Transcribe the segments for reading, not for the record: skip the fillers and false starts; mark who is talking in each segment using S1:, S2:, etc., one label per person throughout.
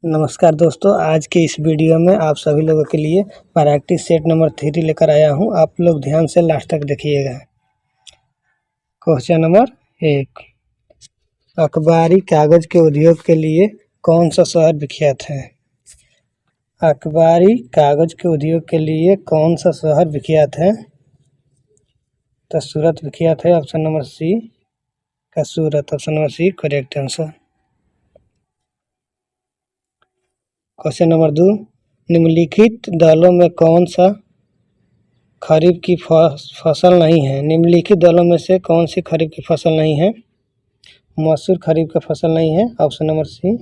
S1: नमस्कार दोस्तों, आज के इस वीडियो में आप सभी लोगों के लिए प्रैक्टिस सेट नंबर 3 लेकर आया हूं। आप लोग ध्यान से लास्ट तक देखिएगा। क्वेश्चन नंबर 1, अखबारी कागज के उद्योग के लिए कौन सा शहर विख्यात है? अखबारी कागज के उद्योग के लिए कौन सा शहर विख्यात है? तो सूरत विख्यात है। ऑप्शन नंबर सी का Surat. Option number C correct answer. Question number 2, निम्नलिखित दलों में कौन सा खरीफ की फसल नहीं है? निम्नलिखित दलों में से कौन सी खरीफ की फसल नहीं है? मसूर खरीफ की फसल नहीं है। Option number C.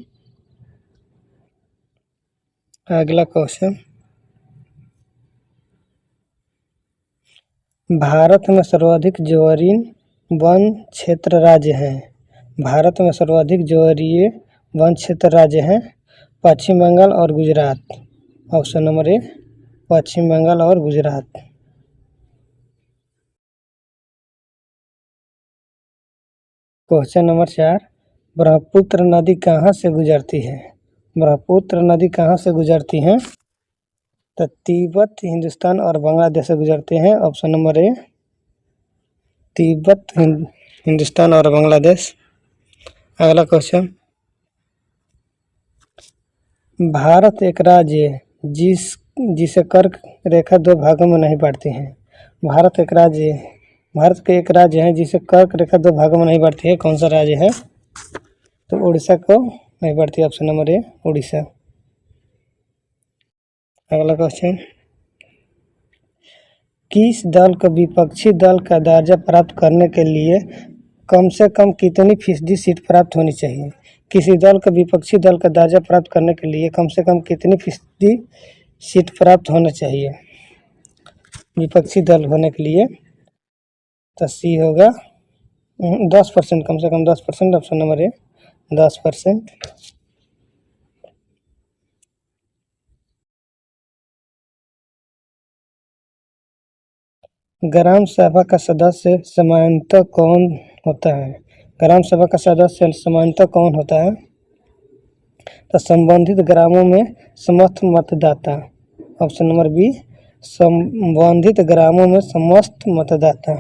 S1: अगला क्वेश्चन, भारत में सर्वाधिक ज्वारीय वन क्षेत्र राज्य हैं। भारत में सर्वाधिक ज्वारीय वन क्षेत्र राज्य हैं पश्चिम बंगाल और Gujarat. Option number A Paschim Bengal और गुजरात। क्वेश्चन नंबर 4, ब्रह्मपुत्र नदी कहाँ से गुजरती है? ब्रह्मपुत्र नदी कहाँ से गुजरती है? तो तिब्बत, हिंदुस्तान और बांग्लादेश से गुजरते हैं। ऑप्शन नंबर ए तिब्बत, हिंदुस्तान और बांग्लादेश। अगला क्वेश्चन, भारत एक राज्य है जिसे कर्क रेखा दो भागों में नहीं बांटती है। भारत के एक राज्य है जिसे कर्क रेखा दो भागों में नहीं बांटती है। कौन सा राज्य है? तो उड़ीसा को नहीं बांटती। Option number A Orissa. अगला क्वेश्चन, किस दल को विपक्षी दल का दर्जा प्राप्त करने के लिए कम से कम कितनी फीसदी सीट प्राप्त होनी चाहिए? किसी दल को विपक्षी दल का दर्जा प्राप्त करने के लिए कम से कम कितनी फीसदी सीट प्राप्त होना चाहिए विपक्षी दल होने के लिए? तो सी होगा 10%, कम से कम 10%। ऑप्शन नंबर ए 10%। ग्राम सभा का सदस्य सामान्यतः कौन होता है? ग्राम सभा का सदस्य सामान्यतः कौन होता है? तो संबंधित ग्रामों में समस्त मतदाता। ऑप्शन नंबर बी संबंधित ग्रामों में समस्त मतदाता।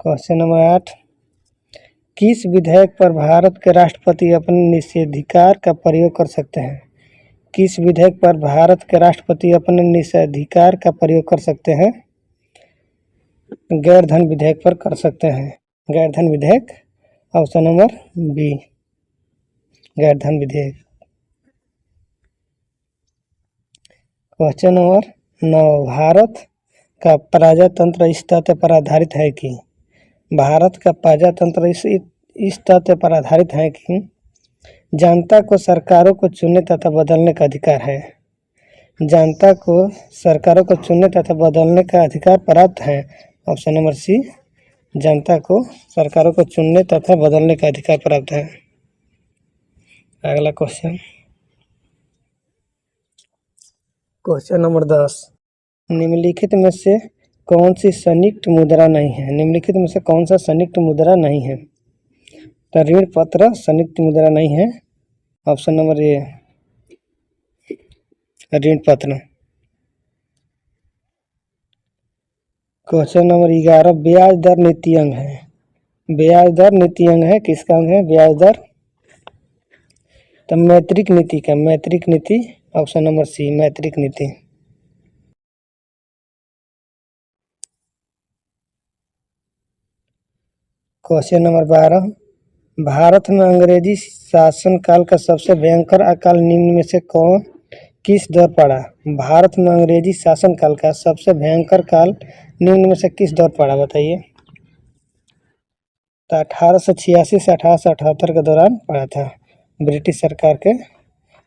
S1: क्वेश्चन नंबर 8, किस विधेयक पर भारत के राष्ट्रपति अपने निषेधाधिकार का प्रयोग कर सकते हैं? किस विधेयक पर भारत के राष्ट्रपति अपने निषेधाधिकार का प्रयोग कर सकते हैं? गैर धन विधेयक पर कर सकते हैं। गैर धन विधेयक। ऑप्शन नंबर बी गैर धन विधेयक। क्वेश्चन नंबर 9, भारत का प्रजातंत्र इस तथ्य पर आधारित है कि भारत का प्रजातंत्र इस तथ्य पर आधारित है कि जनता को सरकारों को चुनने तथा बदलने का अधिकार है। जनता को सरकारों को चुनने तथा बदलने का अधिकार प्राप्त है। ऑप्शन नंबर सी जनता को सरकारों को चुनने तथा बदलने का अधिकार प्राप्त है। अगला क्वेश्चन, क्वेश्चन नंबर 10, निम्नलिखित में से कौन सी संयुक्त मुद्रा नहीं है? निम्नलिखित में से कौन सा संयुक्त मुद्रा नहीं है? तो ऋण पत्र संयुक्त मुद्रा नहीं है। ऑप्शन नंबर ए ऋण पत्र। क्वेश्चन नंबर 11, ब्याज दर नीति अंग है। ब्याज दर नीति अंग है, किसका अंग है ब्याज दर? तो मौद्रिक नीति का, मौद्रिक नीति। ऑप्शन नंबर सी मौद्रिक नीति। क्वेश्चन नंबर 12, भारत में अंग्रेजी शासनकाल का सबसे भयंकर अकाल निम्न में से किस दौर पड़ा? भारत में अंग्रेजी शासनकाल का सबसे भयंकर काल निम्न में से किस दौर पड़ा? बताइए। तो 1886 से 1878 के दौरान पड़ा था। ब्रिटिश सरकार के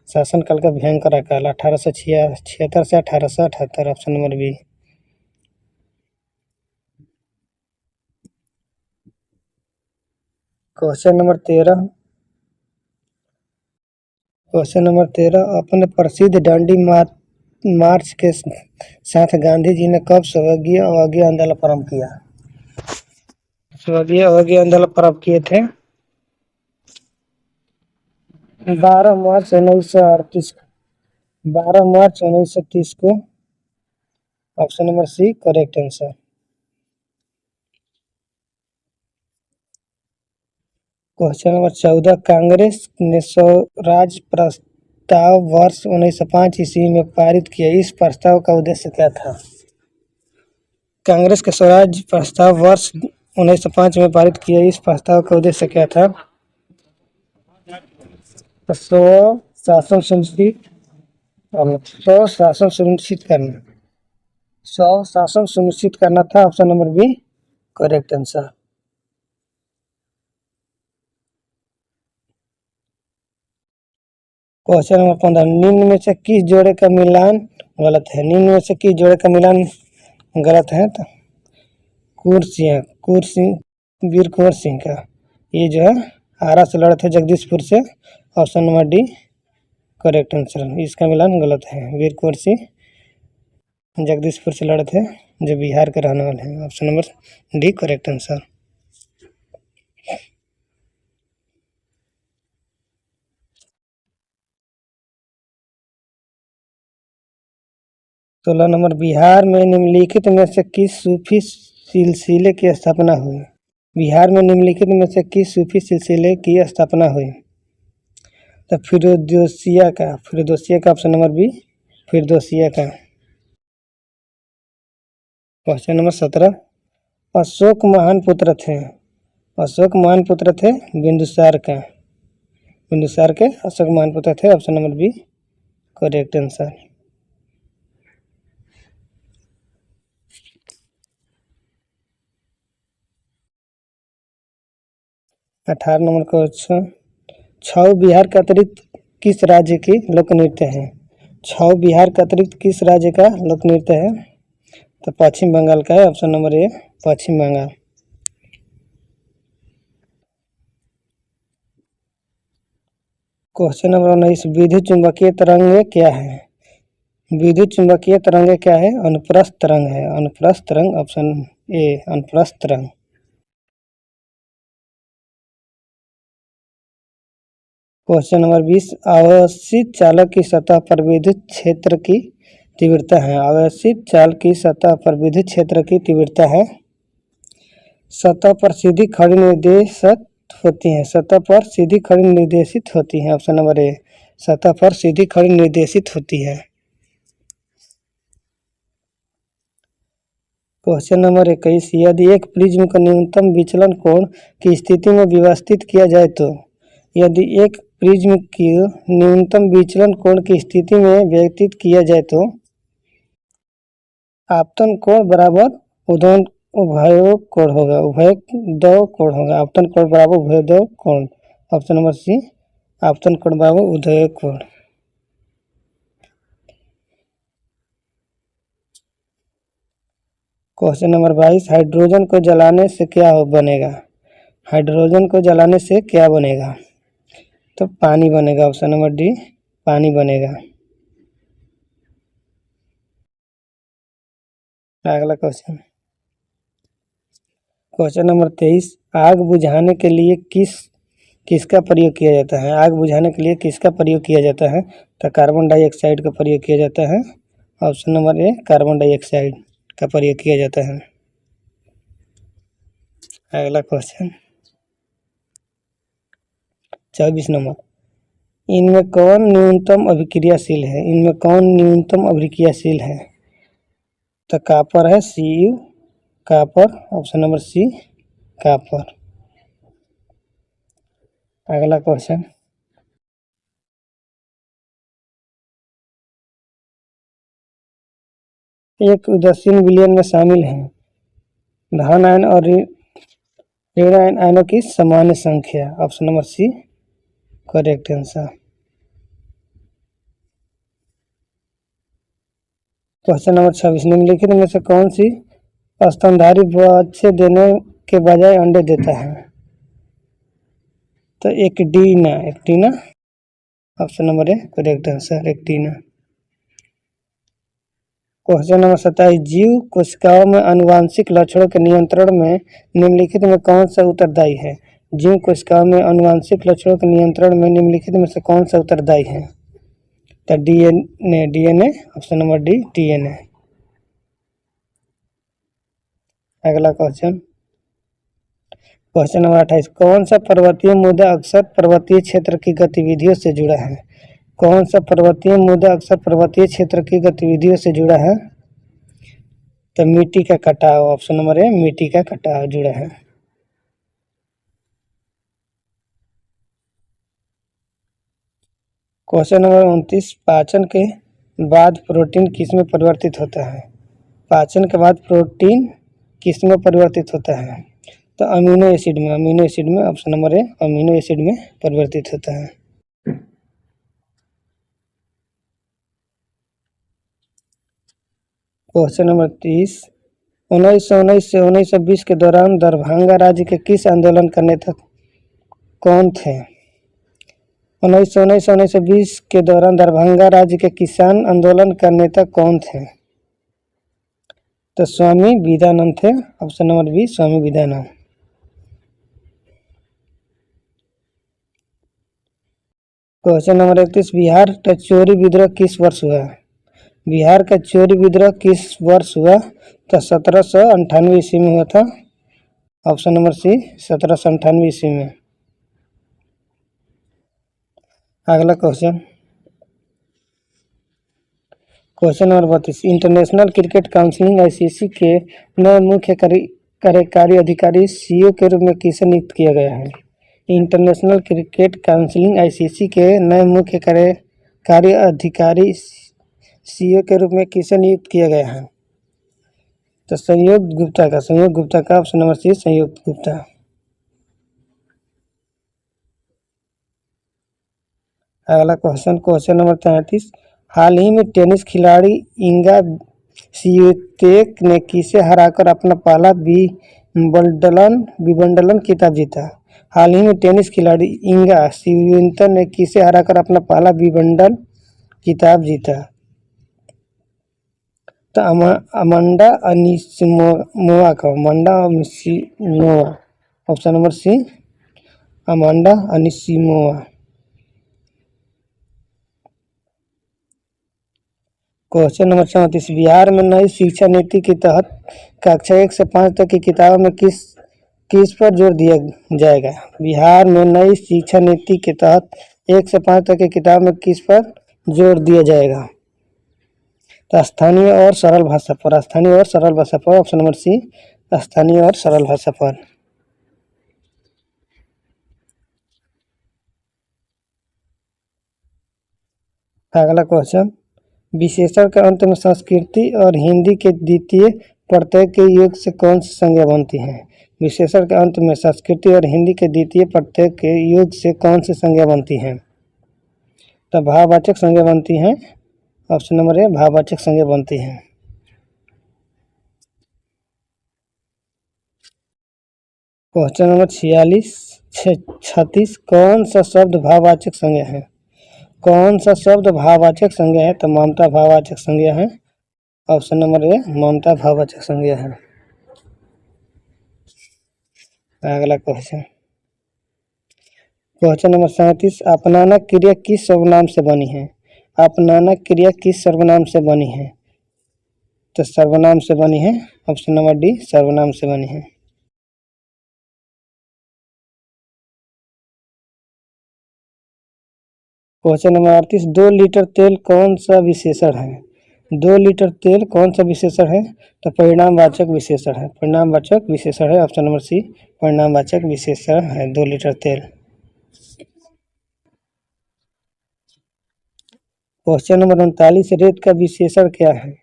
S1: शासनकाल का भयंकर अकाल 1876 से 1878। Option number B. Question number 13, अपने प्रसिद्ध दांडी मार्च के साथ गांधी जी ने कब स्वर्गीय अवज्ञा आंदोलन प्रारंभ किया? स्वर्गीय अवज्ञा आंदोलन प्रारंभ किए थे 12 मार्च 1938 को 12 मार्च 1930 को। Option number C correct answer. Question number 14, Congress ने स्वराज प्रस्ताव वर्ष 1905 ईस्वी में पारित किया, इस प्रस्ताव का उद्देश्य क्या था? कांग्रेस के स्वराज प्रस्ताव वर्ष 1905 में पारित किया, इस प्रस्ताव का उद्देश्य क्या था? स्वशासन सुनिश्चित करना, स्वशासन सुनिश्चित करना था। Option number B correct answer. Question number 15, निम्न में से किस जोड़े का मिलान गलत है? निम्न में से किस जोड़े का मिलान गलत है? तो वीर कुंवर सिंह का, ये जो है आरा से लड़े थे जगदीशपुर से। Option number D correct answer, इसका मिलान गलत है। वीर कुंवर सिंह जगदीशपुर से लड़े थे, जो बिहार के रहने वाले हैं। Option number D correct answer. सोलह नंबर, बिहार में निम्नलिखित में से किस सूफी सिलसिले की स्थापना हुई? बिहार में निम्नलिखित में से किस सूफी सिलसिले की स्थापना हुई? तो फिरदौसिया का ऑप्शन नंबर बी फिरदौसिया का। क्वेश्चन नंबर 17, अशोक महान पुत्र थे बिंदुसार के अशोक महान पुत्र थे। Option number B correct answer. अठारह नंबर क्वेश्चन, छऊ बिहार के अतिरिक्त किस राज्य की लोक नृत्य है? छऊ बिहार के अतिरिक्त किस राज्य का लोक नृत्य है? तो पश्चिम बंगाल का है। Option number A Paschim Bangal. Question number 19, विद्युत चुंबकीय तरंग क्या है? विद्युत चुंबकीय तरंग क्या है? अनुप्रस्थ तरंग है, अनुप्रस्थ तरंग। ऑप्शन ए अनुप्रस्थ तरंग। क्वेश्चन नंबर 20, आवेशित चालक की सतह पर विद्युत क्षेत्र की तीव्रता है। आवेशित चालक की सतह पर विद्युत क्षेत्र की तीव्रता है। सतह पर सीधी खड़ी निर्देशित होती है, सतह पर सीधी खड़ी निर्देशित होती है। ऑप्शन नंबर ए सतह पर सीधी खड़ी निर्देशित होती है। क्वेश्चन नंबर 21, यदि एक प्रिज्म को न्यूनतम विचलन कोण की स्थिति में व्यवस्थित किया जाए तो? यदि एक प्रिज्म की न्यूनतम विचलन कोण की स्थिति में व्यवस्थित किया जाए तो आपतन कोण बराबर उभय कोण होगा, आपतन कोण बराबर उभयद्वय कोण। ऑप्शन नंबर सी आपतन कोण बराबर उभयद्वय कोण। क्वेश्चन नंबर 22, हाइड्रोजन को जलाने से क्या बनेगा? हाइड्रोजन को जलाने से क्या बनेगा? तो पानी बनेगा। ऑप्शन नंबर डी पानी बनेगा। अगला क्वेश्चन नंबर 23, आग बुझाने के लिए किसका प्रयोग किया जाता है? आग बुझाने के लिए किसका प्रयोग किया जाता है? तो कार्बन डाइऑक्साइड का प्रयोग किया जाता है। ऑप्शन नंबर ए कार्बन डाइऑक्साइड का प्रयोग किया जाता है। अगला क्वेश्चन 24 नंबर, इनमें कौन न्यूनतम अभिक्रियाशील है? तो कापर है, Cu copper. Option number C copper. अगला क्वेश्चन 1 उदासीन विलयन में शामिल है धन आयन और ऋण आयनों की सामान्य संख्या। Option number C correct answer. Question number 26, निम्नलिखित में से कौन सी स्तनधारी बच्चे देने के बजाय अंडे देता है? तो echidna. Option number A correct answer echidna. Question number 27, जीव कोशिकाओं में आनुवांशिक लक्षणों के नियंत्रण में निम्नलिखित में कौन सा उत्तरदायी है? जीव कोशिकाओं में आनुवंशिक लक्षणों के नियंत्रण में निम्नलिखित में से कौन सा उत्तरदायी है? तो DNA option number D DNA. अगला क्वेश्चन नंबर 28, कौन सा पर्वतीय मुद्दा अक्सर पर्वतीय क्षेत्र की गतिविधियों से जुड़ा है? कौन सा पर्वतीय मुद्दा अक्सर पर्वतीय क्षेत्र की गतिविधियों से जुड़ा है? तो मिट्टी का कटाव, ऑप्शन नंबर ए मिट्टी का कटाव जुड़ा है। क्वेश्चन नंबर 29, पाचन के बाद प्रोटीन किस में परिवर्तित होता है? पाचन के बाद प्रोटीन किस में परिवर्तित होता है? तो अमीनो एसिड में ऑप्शन नंबर ए अमीनो एसिड में परिवर्तित होता है। क्वेश्चन नंबर 30, 1919 से 1920 के दौरान दरभंगा राज्य के किस आंदोलन का नेता कौन थे? 1919 से 1920 के दौरान दरभंगा राज्य के किसान आंदोलन का नेता कौन थे? तो स्वामी विवेकानंद थे, option number B Swami Vivekananda. Question number 31, Bihar का चोरी विद्रोह किस वर्ष हुआ? बिहार का चोरी विद्रोह किस वर्ष हुआ? तो 1798 ईस्वी में हुआ था, ऑप्शन नंबर सी 1798 ईस्वी में। अगला question number 32, international cricket council ICC के नए मुख्य कार्यकारी अधिकारी सीईओ के रूप में किसे नियुक्त किया गया है? इंटरनेशनल क्रिकेट काउंसिल आईसीसी के नए मुख्य कार्यकारी अधिकारी सीईओ के रूप में किसे नियुक्त किया गया है? तो संयोग गुप्ता का ऑप्शन नंबर सी संयुक्त गुप्ता। अगला क्वेश्चन नंबर 33, हाल ही में टेनिस खिलाड़ी इंगा स्विएतेक ने किसे हराकर अपना पहला विंबलडन खिताब जीता? हाल ही में टेनिस खिलाड़ी इंगा स्विएतेक ने किसे हराकर अपना पहला विंबलडन खिताब जीता? तो Amanda Anisimova, option number C Amanda Anisimova. Question number 34, Bihar में नई शिक्षा नीति के तहत कक्षा 1 से 5 तक की किताबों में किस पर जोर दिया जाएगा? बिहार में नई शिक्षा नीति के तहत 1 से 5 तक की किताब में किस पर जोर दिया जाएगा? तो स्थानीय और सरल भाषा पर, ऑप्शन नंबर सी स्थानीय और सरल भाषा पर। अगला क्वेश्चन, विशेषण के अंत में संस्कृति और हिंदी के द्वितीय प्रत्यय के योग से कौन सी संज्ञा बनती है? विशेषण के अंत में संस्कृति और हिंदी के द्वितीय प्रत्यय के योग से कौन सी संज्ञा बनती है? तो भाववाचक संज्ञा बनती है, ऑप्शन नंबर ए भाववाचक संज्ञा बनती है। क्वेश्चन नंबर 36, कौन सा शब्द भाववाचक संज्ञा है? कौन सा शब्द भाववाचक संज्ञा है? तो ममता भाववाचक संज्ञा है, ऑप्शन नंबर ए ममता भाववाचक संज्ञा है। अगला क्वेश्चन नंबर 37, अपनाना क्रिया किस सर्वनाम से बनी है? अपनाना क्रिया किस सर्वनाम से बनी है? तो सर्वनाम से बनी है, ऑप्शन नंबर डी सर्वनाम से बनी है। क्वेश्चन नंबर 38, 2 लीटर तेल कौन सा विशेषण है? 2 लीटर तेल कौन सा विशेषण है? तो परिणामवाचक विशेषण है, ऑप्शन नंबर सी परिणामवाचक विशेषण है 2 लीटर तेल। क्वेश्चन नंबर 39, रेत का विशेषण क्या है?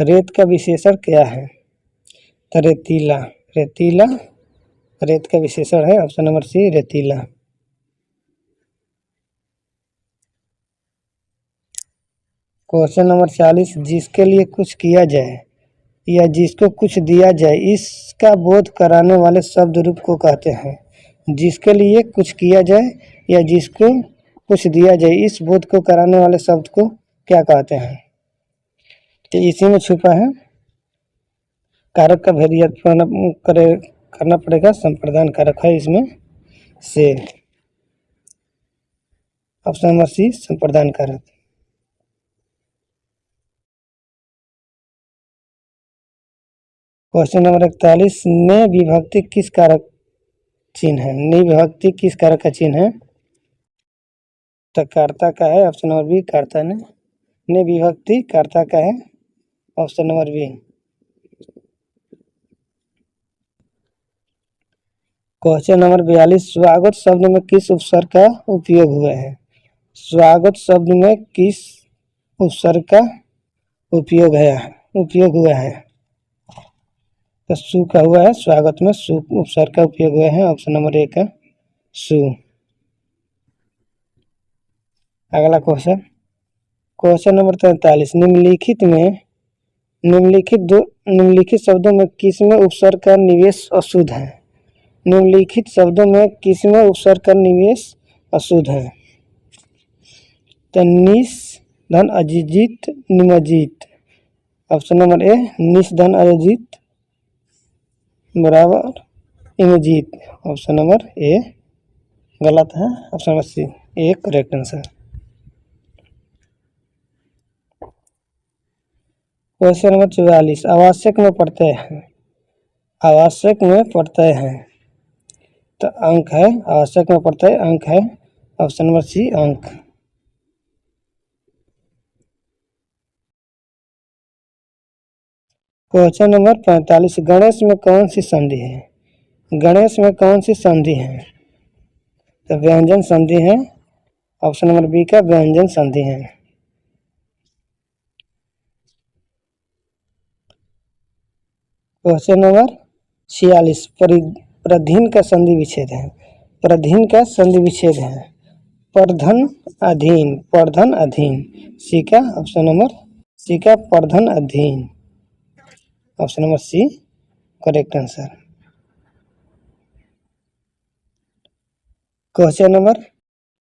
S1: रेत का विशेषण क्या है? तो रेतीला रेत का विशेषण है, ऑप्शन नंबर सी रेतीला। क्वेश्चन नंबर 40, जिसके लिए कुछ किया जाए या जिसको कुछ दिया जाए इसका बोध कराने वाले शब्द रूप को कहते हैं। जिसके लिए कुछ किया जाए या जिसको कुछ दिया जाए इस बोध को कराने वाले शब्द को क्या कहते हैं? तो इसी में छुपा है, कारक का भेद करना पड़ेगा, संप्रदान कारक है इसमें। से। ऑप्शन नंबर सी संप्रदान कारक। क्वेश्चन नंबर 41, ने विभक्ति किस कारक चिन्ह है? ने विभक्ति किस कारक का चिन्ह है? तो कर्ता का है। ऑप्शन नंबर बी कर्ता ने विभक्ति कर्ता का है। Option number B. Question number 42, स्वागत शब्द में किस उपसर्ग का उपयोग हुआ है? स्वागत शब्द में किस उपसर्ग का उपयोग हुआ है? तो सु का हुआ है। स्वागत में सु उपसर्ग का उपयोग हुआ है। ऑप्शन नंबर ए का सु। अगला क्वेश्चन नंबर 43, निम्नलिखित शब्दों में किसमें उपसर्ग का निवेश अशुद्ध है? निम्नलिखित शब्दों में किसमें उपसर्ग का निवेश अशुद्ध है? तो निस धन अजित निमजित। ऑप्शन नंबर ए निस धन अजित बराबर इमजित। ऑप्शन नंबर ए गलत है। ऑप्शन नंबर सी ए करेक्ट आंसर। क्वेश्चन नंबर 44, आवश्यक में पढ़ते हैं। आवश्यक में पढ़ते हैं तो अंक है। आवश्यक में पढ़ते हैं अंक है। ऑप्शन नंबर सी अंक। क्वेश्चन नंबर 45, गणेश में कौन सी संधि है? गणेश में कौन सी संधि है? तो व्यंजन संधि है। ऑप्शन नंबर बी का व्यंजन संधि है। क्वेश्चन नंबर 46, प्रधीन का संधि विच्छेद है। प्रधीन का संधि विच्छेद है प्रधन अधीन। प्रधन अधीन सी का। ऑप्शन नंबर सी का प्रधन अधीन। Option number C correct answer. Question number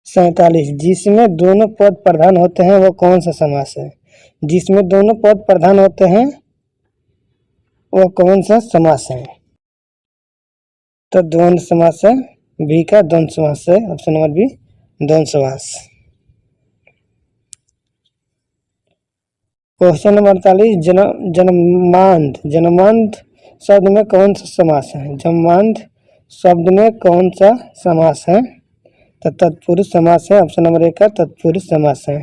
S1: 47, जिसमें दोनों पद प्रधान होते हैं वो कौन सा समास है? जिसमें दोनों पद प्रधान होते हैं वो कौन सा समास है? तो द्वंद्व समास है। बी का द्वंद्व समास है। ऑप्शन नंबर बी द्वंद्व समास। क्वेश्चन नंबर 48, जन्मांध शब्द में कौन सा समास है? जन्मांध शब्द में कौन सा समास है? तो तत्पुरुष समास है। ऑप्शन नंबर ए का तत्पुरुष समास है।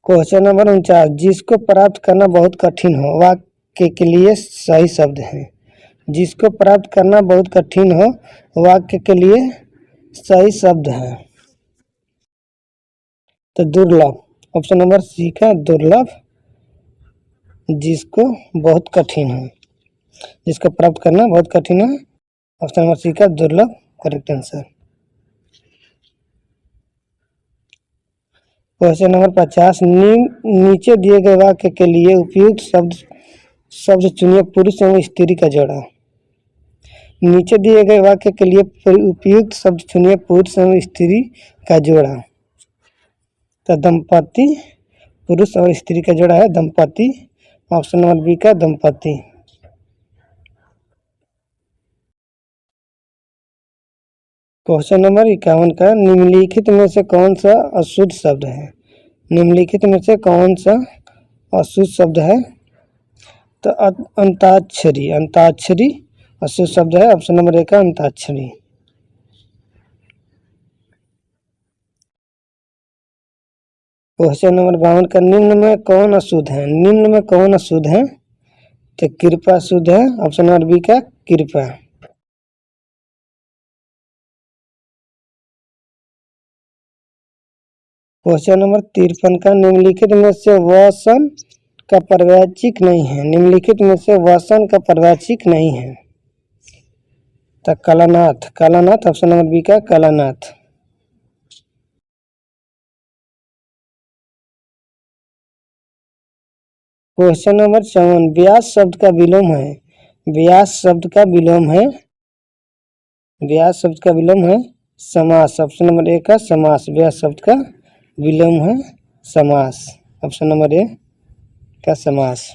S1: क्वेश्चन नंबर 49, जिसको प्राप्त करना बहुत कठिन हो वाक्य के लिए सही शब्द है। जिसको प्राप्त करना बहुत कठिन हो वाक्य के लिए सही शब्द है। तो दुर्लभ। ऑप्शन नंबर सी का दुर्लभ। जिसको बहुत कठिन है, जिसको प्राप्त करना बहुत कठिन है। ऑप्शन नंबर सी का दुर्लभ करेक्ट आंसर। क्वेश्चन नंबर 50, नीचे दिए गए वाक्य के लिए उपयुक्त शब्द चुनिए पुरुष एवं स्त्री का जोड़ा। नीचे दिए गए वाक्य के लिए उपयुक्त शब्द चुनिए पुरुष एवं स्त्री का जोड़ा। तो दंपति, पुरुष और स्त्री का जोड़ा है दंपति। ऑप्शन नंबर बी का दंपति। क्वेश्चन नंबर 51 का, निम्नलिखित में से कौन सा अशुद्ध शब्द है? निम्नलिखित में से कौन सा अशुद्ध शब्द है? तो अंताक्षरी। अंताक्षरी अशुद्ध शब्द है। ऑप्शन नंबर ए का अंताक्षरी। क्वेश्चन नंबर 52 का, निम्न में कौन अशुद्ध है? निम्न में कौन अशुद्ध है? तो कृपा शुद्ध है। ऑप्शन नंबर बी का कृपा। क्वेश्चन नंबर 53 का, निम्नलिखित में से वसन का पर्यायवाची नहीं है। निम्नलिखित में से वसन का पर्यायवाची नहीं है। तो कलानाथ। कलानाथ। ऑप्शन नंबर बी का कलानाथ। क्वेश्चन नंबर 54, व्यास शब्द का विलोम है। व्यास शब्द का विलोम है। व्यास शब्द का विलोम है समास। ऑप्शन नंबर ए का समास। व्यास शब्द का विलोम है समास। ऑप्शन नंबर ए का समास।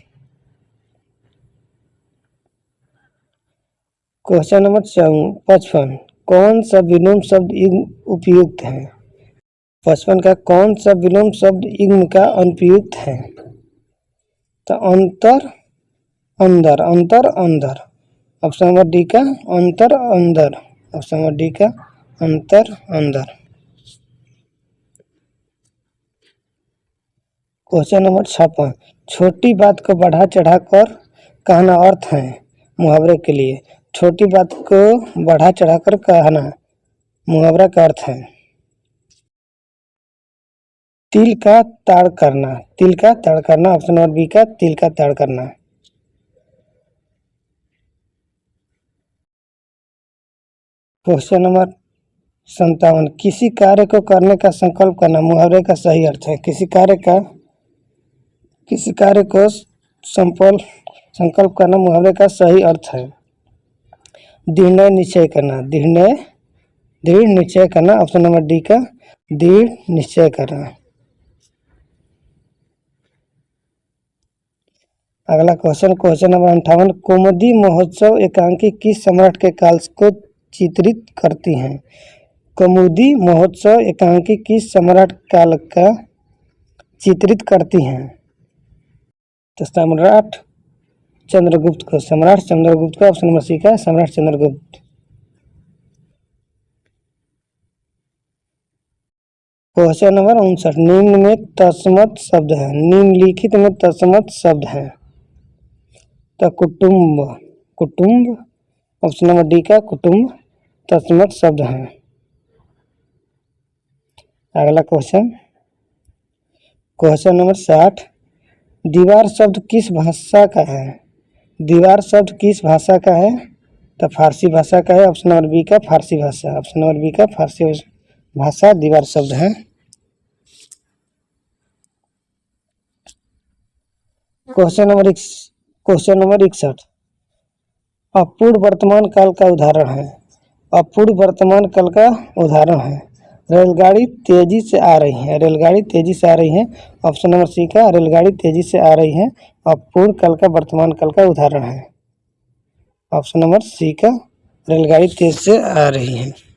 S1: क्वेश्चन नंबर 55, कौन सा विलोम शब्द युग्म उपयुक्त है? 55 का कौन सा विलोम शब्द युग्म का अनुपयुक्त है? तो अंतर अंदर, अंतर अंदर। ऑप्शन नंबर डी का अंतर अंदर, ऑप्शन नंबर डी का अंतर अंदर। क्वेश्चन नंबर 56, छोटी बात को बढ़ा चढ़ा कर कहना अर्थ है मुहावरे के लिए। छोटी बात को बढ़ा चढ़ा कर कहना मुहावरा का अर्थ है तिल का ताड़ करना, तिल का ताड़ करना। ऑप्शन नंबर बी का तिल का ताड़ करना। क्वेश्चन नंबर 57, किसी कार्य को करने का संकल्प करना मुहावरे का सही अर्थ है। किसी कार्य को संकल्प करना मुहावरे का सही अर्थ है दृढ़ निश्चय करना, दृढ़ निश्चय करना। ऑप्शन नंबर डी का दृढ़ निश्चय करना। अगला क्वेश्चन, क्वेश्चन नंबर 58, कौमुदी महोत्सव एकांकी किस सम्राट के काल को चित्रित करती हैं? कौमुदी महोत्सव एकांकी किस सम्राट काल का चित्रित करती हैं? तो सम्राट चंद्रगुप्त को, सम्राट चंद्रगुप्त का। ऑप्शन नंबर सी का सम्राट चंद्रगुप्त। क्वेश्चन नंबर 59, निम्न में तत्सम शब्द है, निम्नलिखित में तत्सम शब्द है। तो कुटुंब, कुटुंब। ऑप्शन नंबर डी का कुटुंब तत्सम शब्द है। अगला क्वेश्चन, क्वेश्चन नंबर 60, दीवार शब्द किस भाषा का है? दीवार शब्द किस भाषा का है? तो फारसी भाषा का है। ऑप्शन नंबर बी का फारसी भाषा, ऑप्शन नंबर बी का फारसी भाषा दीवार शब्द है। क्वेश्चन नंबर 61, अपूर्ण वर्तमान काल का उदाहरण है। अपूर्ण वर्तमान काल का उदाहरण है रेलगाड़ी तेजी से आ रही है, रेलगाड़ी तेजी से आ रही है। ऑप्शन नंबर सी का रेलगाड़ी तेजी से आ रही है अपूर्ण काल का वर्तमान काल का उदाहरण है। ऑप्शन नंबर सी का रेलगाड़ी तेज से आ रही है।